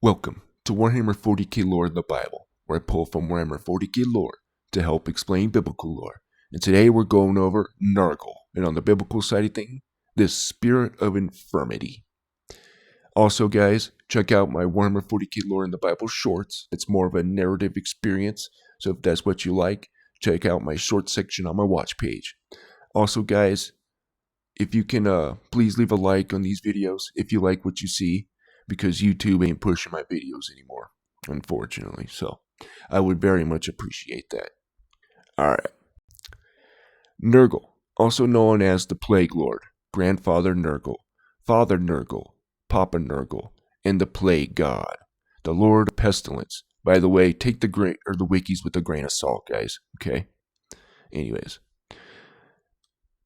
Welcome to Warhammer 40k lore in the Bible, where I pull from Warhammer 40k lore to help explain biblical lore. And today we're going over Nurgle, and on the biblical side of things, the spirit of infirmity. Also guys, check out my Warhammer 40k lore in the Bible shorts. It's more of a narrative experience, so if that's what you like, check out my short section on my watch page. Also guys, if you can please leave a like on these videos if you like what you see, because YouTube ain't pushing my videos anymore, unfortunately, so I would very much appreciate that. Alright. Nurgle, also known as the Plague Lord, Grandfather Nurgle, Father Nurgle, Papa Nurgle, and the Plague God, the Lord of Pestilence. By the way, take the wikis with a grain of salt, guys, okay? Anyways.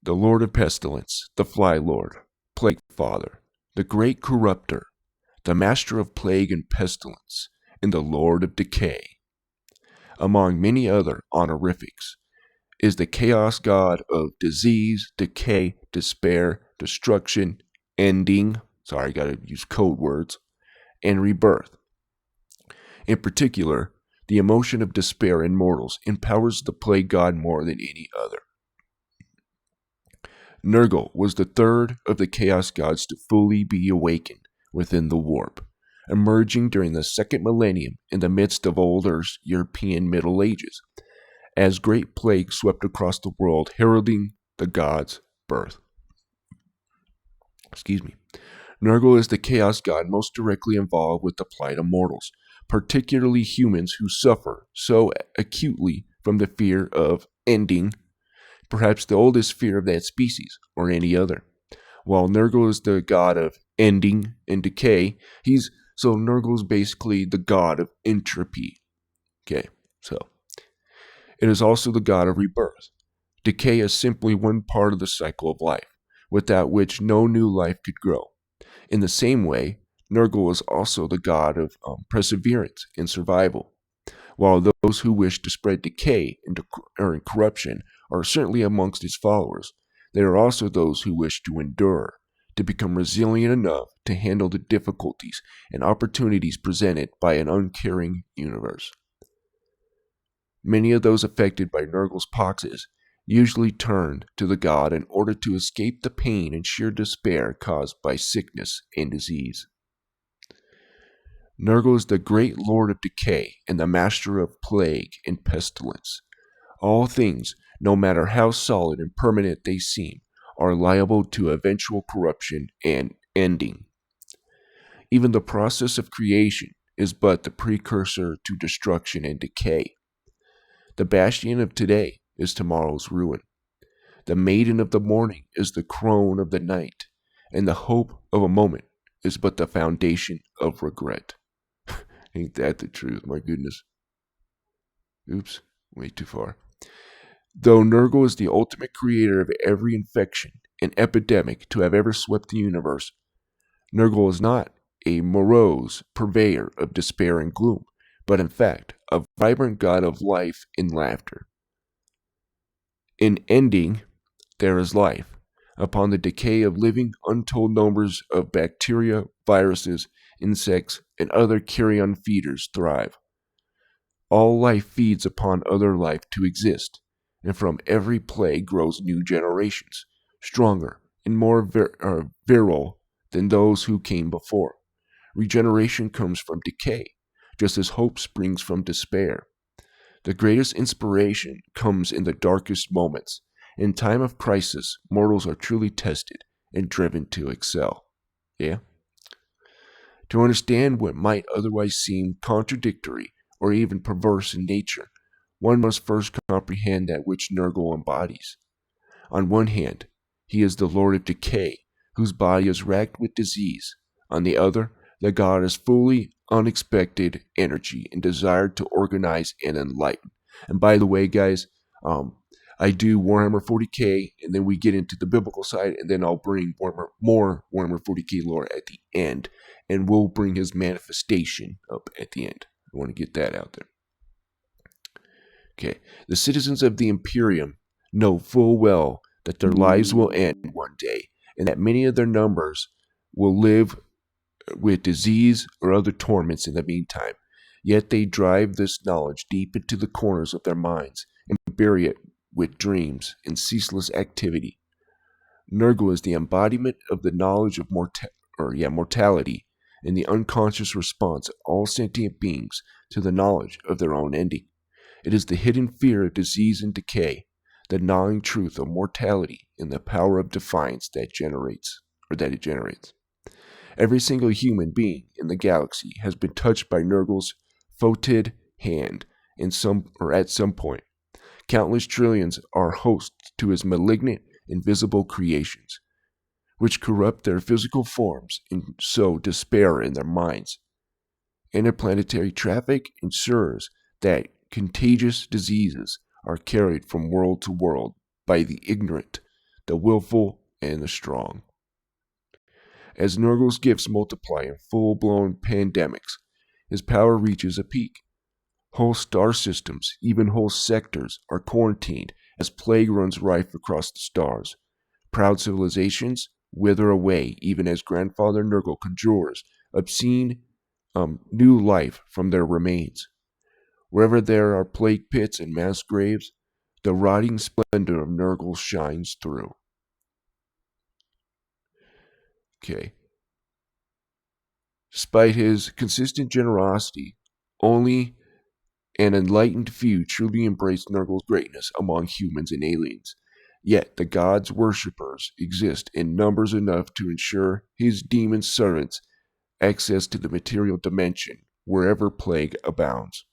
The Lord of Pestilence, the Fly Lord, Plague Father, the Great Corrupter, the Master of Plague and Pestilence, and the Lord of Decay. Among many other honorifics, is the Chaos God of disease, decay, despair, destruction, ending, sorry, gotta use code words, and rebirth. In particular, the emotion of despair in mortals empowers the Plague God more than any other. Nurgle was the third of the Chaos Gods to fully be awakened within the warp, emerging during the second millennium in the midst of old Earth's European Middle Ages, as great plague swept across the world, heralding the god's birth. Nurgle is the Chaos God most directly involved with the plight of mortals, particularly humans who suffer so acutely from the fear of ending, perhaps the oldest fear of that species or any other. While Nurgle is the god of ending and decay, Nurgle is basically the god of entropy. Okay, so it is also the god of rebirth. Decay is simply one part of the cycle of life, without which no new life could grow. In the same way, Nurgle is also the god of perseverance and survival. While those who wish to spread decay and corruption are certainly amongst his followers, there are also those who wish to endure, to become resilient enough to handle the difficulties and opportunities presented by an uncaring universe. Many of those affected by Nurgle's poxes usually turned to the god in order to escape the pain and sheer despair caused by sickness and disease. Nurgle is the great Lord of Decay and the Master of Plague and Pestilence. All things, no matter how solid and permanent they seem, are liable to eventual corruption and ending. Even the process of creation is but the precursor to destruction and decay. The bastion of today is tomorrow's ruin. The maiden of the morning is the crone of the night, and the hope of a moment is but the foundation of regret. Ain't that the truth, my goodness. Oops, way too far. Though Nurgle is the ultimate creator of every infection and epidemic to have ever swept the universe, Nurgle is not a morose purveyor of despair and gloom, but in fact, a vibrant god of life and laughter. In ending, there is life. Upon the decay of living, untold numbers of bacteria, viruses, insects, and other carrion feeders thrive. All life feeds upon other life to exist, and from every plague grows new generations, stronger and more virile than those who came before. Regeneration comes from decay, just as hope springs from despair. The greatest inspiration comes in the darkest moments. In time of crisis, mortals are truly tested and driven to excel. Yeah? To understand what might otherwise seem contradictory or even perverse in nature, one must first comprehend that which Nurgle embodies. On one hand, he is the Lord of Decay, whose body is racked with disease. On the other, the god is fully unexpected energy and desire to organize and enlighten. And by the way, guys, I do Warhammer 40k, and then we get into the biblical side, and then I'll bring more Warhammer 40k lore at the end, and we'll bring his manifestation up at the end. I want to get that out there. Okay, the citizens of the Imperium know full well that their lives will end one day, and that many of their numbers will live with disease or other torments in the meantime. Yet they drive this knowledge deep into the corners of their minds and bury it with dreams and ceaseless activity. Nurgle is the embodiment of the knowledge of mortality and the unconscious response of all sentient beings to the knowledge of their own ending. It is the hidden fear of disease and decay, the gnawing truth of mortality, and the power of defiance that it generates. Every single human being in the galaxy has been touched by Nurgle's foetid hand at some point. Countless trillions are hosts to his malignant, invisible creations, which corrupt their physical forms and sow despair in their minds. Interplanetary traffic ensures that contagious diseases are carried from world to world by the ignorant, the willful, and the strong. As Nurgle's gifts multiply in full-blown pandemics, his power reaches a peak. Whole star systems, even whole sectors, are quarantined as plague runs rife across the stars. Proud civilizations wither away even as Grandfather Nurgle conjures obscene new life from their remains. Wherever there are plague pits and mass graves, the rotting splendor of Nurgle shines through. Okay. Despite his consistent generosity, only an enlightened few truly embrace Nurgle's greatness among humans and aliens. Yet the god's worshippers exist in numbers enough to ensure his demon servants access to the material dimension wherever plague abounds.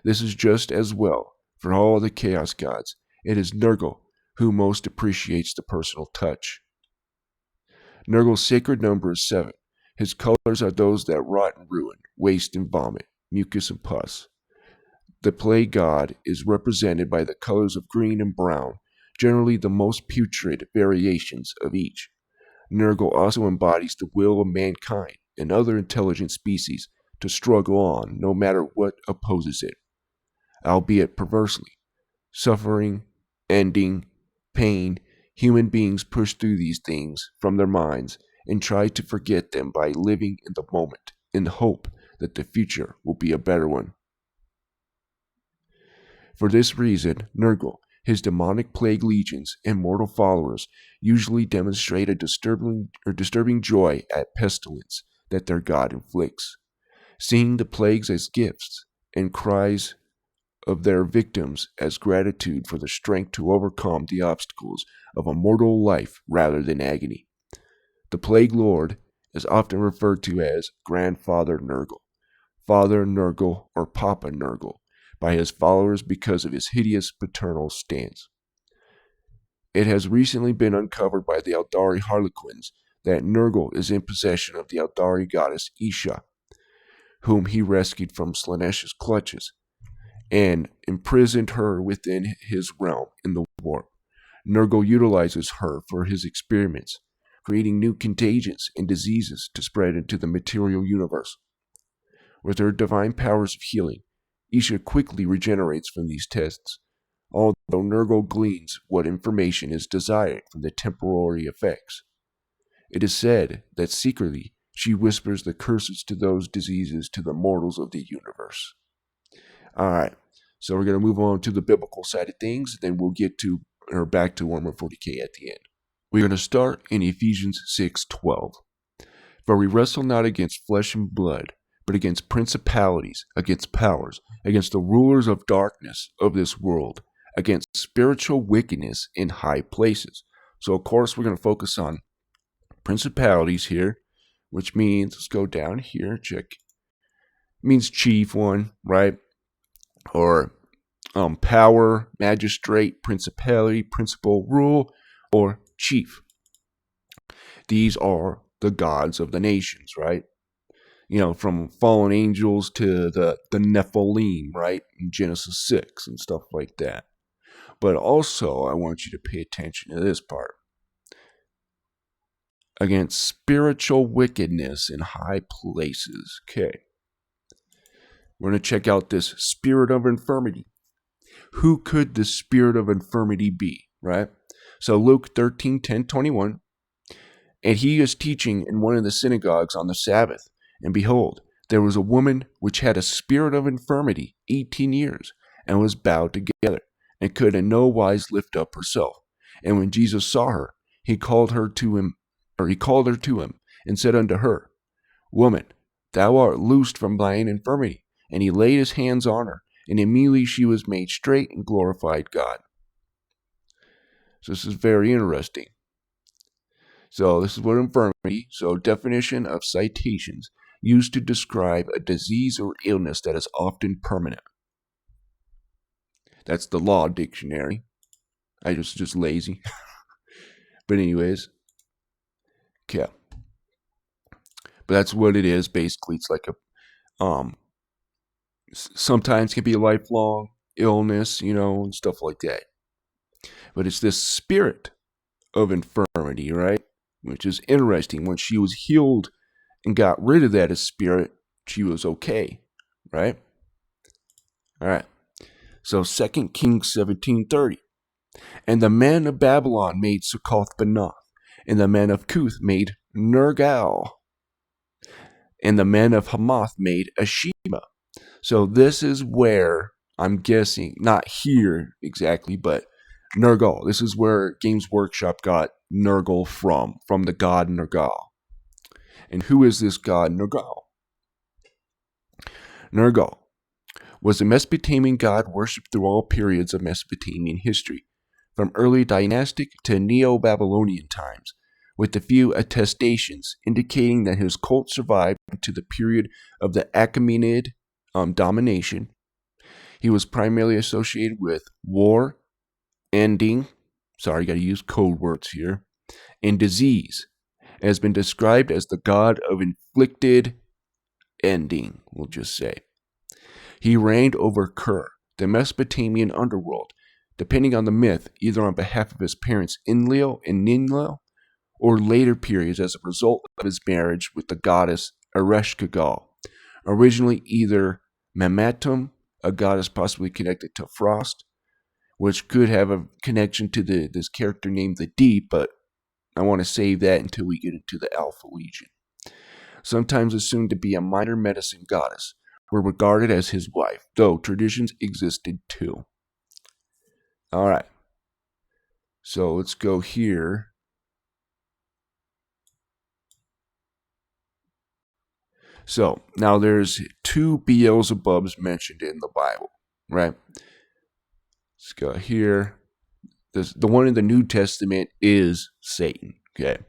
This is just as well for all the Chaos Gods. It is Nurgle who most appreciates the personal touch. Nurgle's sacred number is 7. His colors are those that rot and ruin, waste and vomit, mucus and pus. The plague god is represented by the colors of green and brown, generally the most putrid variations of each. Nurgle also embodies the will of mankind and other intelligent species to struggle on no matter what opposes it, albeit perversely. Suffering, ending, pain, human beings push through these things from their minds and try to forget them by living in the moment in the hope that the future will be a better one. For this reason, Nurgle, his demonic plague legions, and mortal followers usually demonstrate a disturbing joy at pestilence that their god inflicts, seeing the plagues as gifts and cries of their victims as gratitude for the strength to overcome the obstacles of a mortal life rather than agony. The Plague Lord is often referred to as Grandfather Nurgle, Father Nurgle, or Papa Nurgle by his followers because of his hideous paternal stance. It has recently been uncovered by the Eldari Harlequins that Nurgle is in possession of the Eldari goddess Isha, whom he rescued from Slaaneish's clutches and imprisoned her within his realm in the warp. Nurgle utilizes her for his experiments, creating new contagions and diseases to spread into the material universe. With her divine powers of healing, Isha quickly regenerates from these tests, although Nurgle gleans what information is desired from the temporary effects. It is said that secretly she whispers the curses to those diseases to the mortals of the universe. Alright, so we're going to move on to the biblical side of things, then we'll get to back to Warhammer 40k at the end. We're going to start in Ephesians 6:12. For we wrestle not against flesh and blood, but against principalities, against powers, against the rulers of darkness of this world, against spiritual wickedness in high places. So, of course, we're going to focus on principalities here, which means, let's go down here, check. It means chief one, right? Or power, magistrate, principality, principal, rule, or chief. These are the gods of the nations, right? You know, from fallen angels to the Nephilim, right? In Genesis 6 and stuff like that. But also, I want you to pay attention to this part. Against spiritual wickedness in high places. Okay. We're going to check out this spirit of infirmity. Who could the spirit of infirmity be, right? So Luke 13:10-21. And he is teaching in one of the synagogues on the Sabbath. And behold, there was a woman which had a spirit of infirmity 18 years, and was bowed together, and could in no wise lift up herself. And when Jesus saw her, he called her to him, and said unto her, Woman, thou art loosed from thine infirmity. And he laid his hands on her, and immediately she was made straight and glorified God. So this is very interesting. So this is what infirmity, so definition of citations, used to describe a disease or illness that is often permanent. That's the Law Dictionary. I just lazy. But anyways, okay. But that's what it is, basically. It's like a, sometimes can be a lifelong illness, and stuff like that. But it's this spirit of infirmity, right? Which is interesting. When she was healed and got rid of that spirit, she was okay, right? All right. So 2 Kings 17:30. And the men of Babylon made Succoth-Benoth, and the men of Cuth made Nurgle, and the men of Hamath made Ashima. So this is where, I'm guessing, not here exactly, but Nurgle. This is where Games Workshop got Nurgle from the god Nurgle. And who is this god Nurgle? Nurgle was a Mesopotamian god worshipped through all periods of Mesopotamian history, from early dynastic to Neo-Babylonian times, with a few attestations indicating that his cult survived to the period of the Achaemenid domination. He was primarily associated with war, ending, sorry, got to use code words here, and disease, has been described as the god of inflicted ending, we'll just say. He reigned over Ker, the Mesopotamian underworld, depending on the myth, either on behalf of his parents Enlil and Ninlil, or later periods as a result of his marriage with the goddess Ereshkigal, originally either Mamatum, a goddess possibly connected to Frost, which could have a connection to this character named the Deep, but I want to save that until we get into the Alpha Legion. Sometimes assumed to be a minor medicine goddess, were regarded as his wife, though traditions existed too. All right. So let's go here. So now there's 2 Beelzebubs mentioned in the Bible, right? Let's go here. The one in the New Testament is Satan, okay?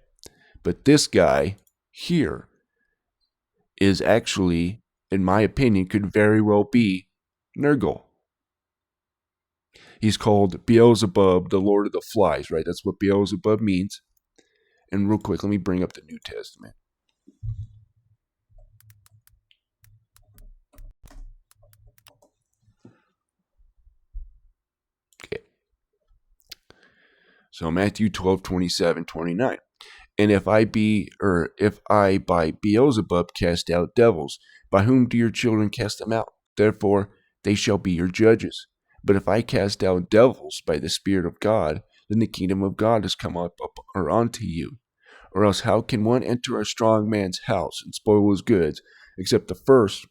But this guy here is actually, in my opinion, could very well be Nurgle. He's called Beelzebub, the Lord of the Flies, right? That's what Beelzebub means. And real quick, let me bring up the New Testament. Okay. So Matthew 12:27-29. And if I by Beelzebub cast out devils, by whom do your children cast them out? Therefore they shall be your judges. But if I cast out devils by the Spirit of God, then the kingdom of God has come up or unto you. Or else how can one enter a strong man's house and spoil his goods, except the first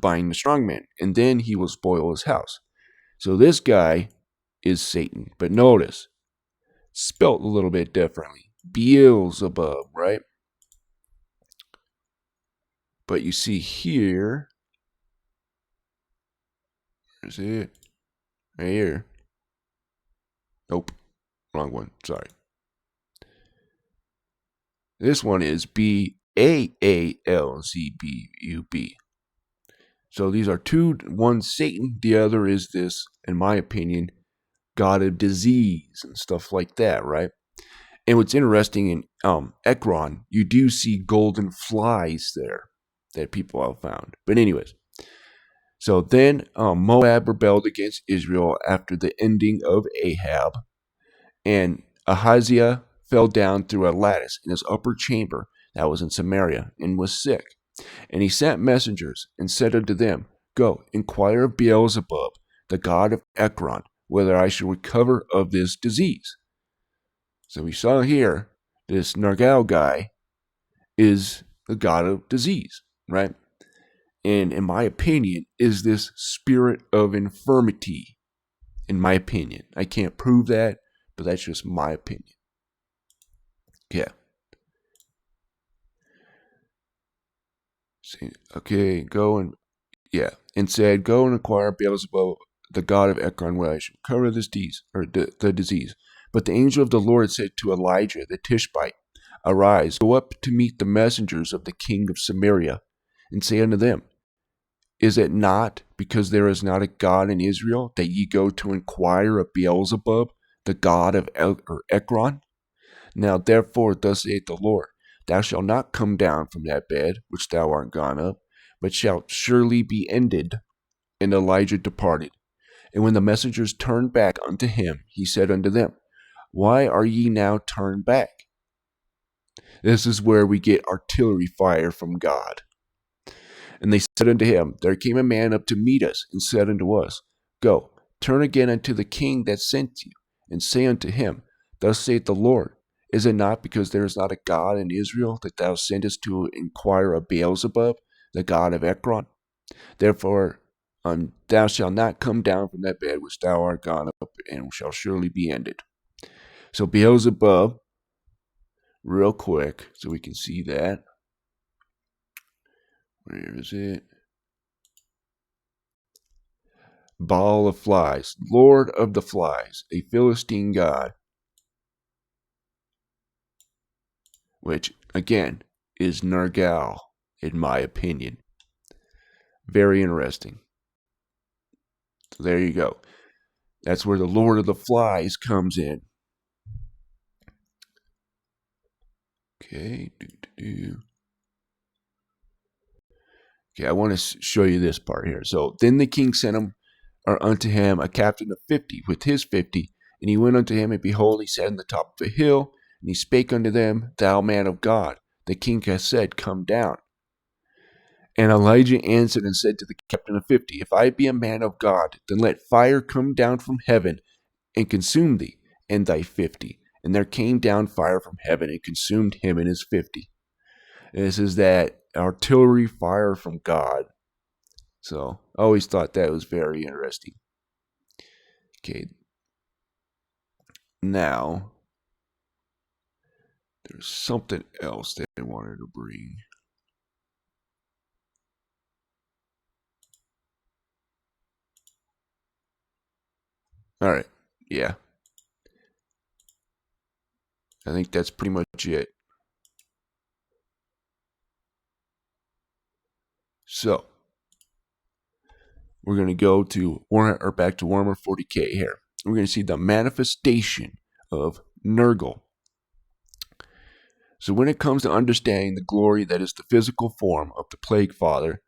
bind the strong man, and then he will spoil his house. So this guy is Satan. But notice, spelt a little bit differently. Beelzebub, right? But you see here, where's it? Right here. Nope, wrong one, sorry. This one is Beelzebub. So these are 2, one Satan, the other is this, in my opinion, god of disease and stuff like that, right? And what's interesting in Ekron, you do see golden flies there that people have found. But anyways, so then Moab rebelled against Israel after the ending of Ahab, and Ahaziah fell down through a lattice in his upper chamber that was in Samaria, and was sick. And he sent messengers and said unto them, Go, inquire of Beelzebub, the god of Ekron, whether I shall recover of this disease. So we saw here, this Nurgle guy is the god of disease, right? And in my opinion, is this spirit of infirmity. In my opinion, I can't prove that, but that's just my opinion. Yeah. Okay, and said, go and inquire Beelzebub, the god of Ekron, where I shall cover this disease, or the disease. But the angel of the Lord said to Elijah the Tishbite, arise, go up to meet the messengers of the king of Samaria, and say unto them, is it not because there is not a God in Israel that ye go to inquire of Beelzebub, the god of Ekron? Now therefore thus saith the Lord, thou shalt not come down from that bed which thou art gone up, but shalt surely be ended. And Elijah departed. And when the messengers turned back unto him, he said unto them, why are ye now turned back? This is where we get artillery fire from God. And they said unto him, there came a man up to meet us, and said unto us, go, turn again unto the king that sent you, and say unto him, thus saith the Lord, is it not because there is not a God in Israel that thou sendest to inquire of Beelzebub, the god of Ekron? Therefore thou shalt not come down from that bed which thou art gone up, and shall surely be ended. So Beelzebub, real quick, so we can see that. Where is it? Ball of flies, Lord of the flies, a Philistine god, which again is Nurgle, in my opinion. Very interesting. So there you go. That's where the Lord of the Flies comes in. Okay. Okay, I want to show you this part here. So then the king sent him unto him a captain of 50 with his 50, and he went unto him, and behold, he sat on the top of a hill, and he spake unto them, thou man of God, the king hath said, come down. And Elijah answered and said to the captain of 50, if I be a man of God, then let fire come down from heaven and consume thee and thy 50. And there came down fire from heaven and consumed him and his 50. And this is that artillery fire from God. So I always thought that was very interesting. Okay. Now, there's something else that I wanted to bring. All right. Yeah. I think that's pretty much it. So, we're going to go to back to Warhammer 40k here. We're going to see the manifestation of Nurgle. So when it comes to understanding the glory that is the physical form of the Plague Father,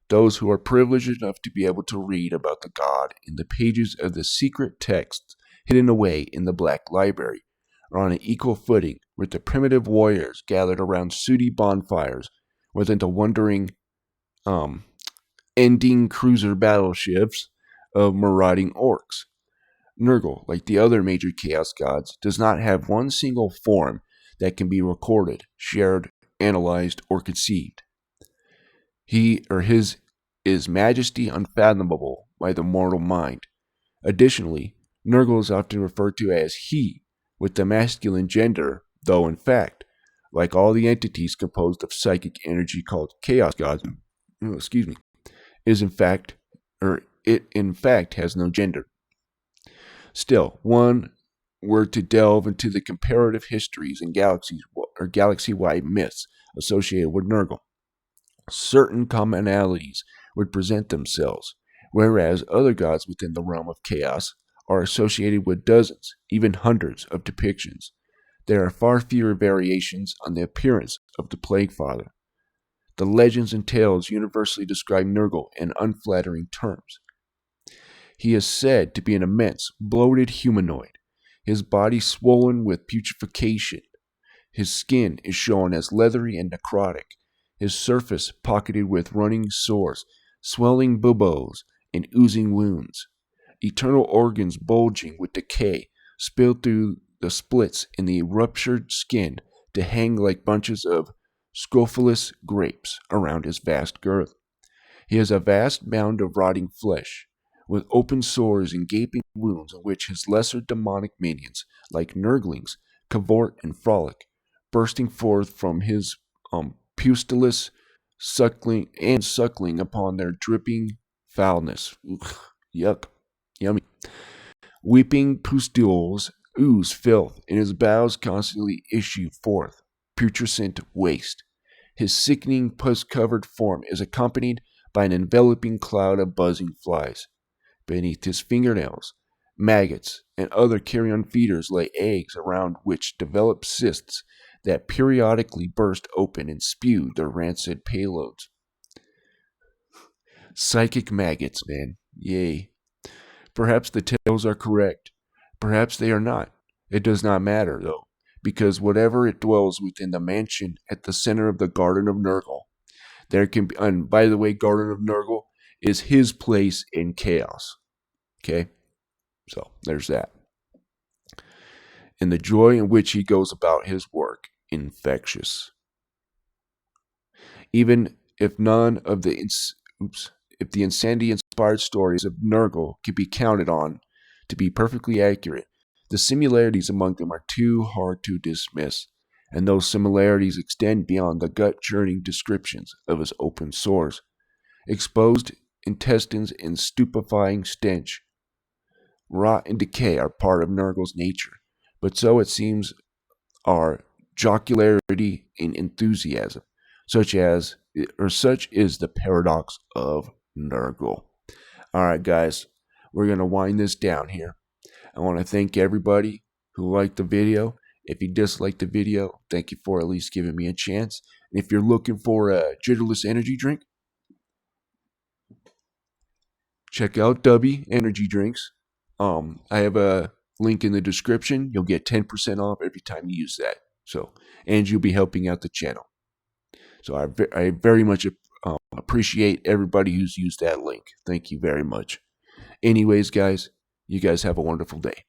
those who are privileged enough to be able to read about the god in the pages of the secret texts hidden away in the Black Library are on an equal footing with the primitive warriors gathered around sooty bonfires within the wandering ending cruiser battleships of marauding orcs. Nurgle, like the other major chaos gods, does not have one single form that can be recorded, shared, analyzed, or conceived. He or his is majesty unfathomable by the mortal mind. Additionally, Nurgle is often referred to as he, with the masculine gender, though in fact, like all the entities composed of psychic energy called chaos gods, it in fact has no gender. Still, one were to delve into the comparative histories and galaxy-wide myths associated with Nurgle, certain commonalities would present themselves, whereas other gods within the realm of chaos are associated with dozens, even hundreds of depictions. There are far fewer variations on the appearance of the Plague Father. The legends and tales universally describe Nurgle in unflattering terms. He is said to be an immense, bloated humanoid, his body swollen with putrefaction. His skin is shown as leathery and necrotic, his surface pocketed with running sores, swelling buboes, and oozing wounds. Eternal organs bulging with decay spilled through the splits in the ruptured skin to hang like bunches of scrofulous grapes around his vast girth. He has a vast mound of rotting flesh, with open sores and gaping wounds in which his lesser demonic minions, like Nurglings, cavort and frolic, bursting forth from his pustulous suckling upon their dripping foulness. Ugh, yuck, yummy. Weeping pustules ooze filth, and his bowels constantly issue forth putrescent waste. His sickening pus-covered form is accompanied by an enveloping cloud of buzzing flies. Beneath his fingernails, maggots and other carrion feeders lay eggs around which develop cysts that periodically burst open and spew their rancid payloads. Psychic maggots, man. Yay. Perhaps the tales are correct. Perhaps they are not. It does not matter, though, because whatever it dwells within the mansion at the center of the Garden of Nurgle, there can be, and by the way, Garden of Nurgle is his place in chaos. Okay? So, there's that. And the joy in which he goes about his work, infectious. Even if none of the if the insanity-inspired stories of Nurgle can be counted on to be perfectly accurate, the similarities among them are too hard to dismiss, and those similarities extend beyond the gut-churning descriptions of his open sores, exposed intestines, and stupefying stench. Rot and decay are part of Nurgle's nature, but so it seems are jocularity and enthusiasm, such is the paradox of Nurgle. All right, guys, we're going to wind this down here. I want to thank everybody who liked the video. If you disliked the video, thank you for at least giving me a chance. And if you're looking for a jitterless energy drink, check out Dubby Energy Drinks. I have a link in the description. You'll get 10% off every time you use that. So, and you'll be helping out the channel. So I very much appreciate everybody who's used that link. Thank you very much. Anyways, guys, you guys have a wonderful day.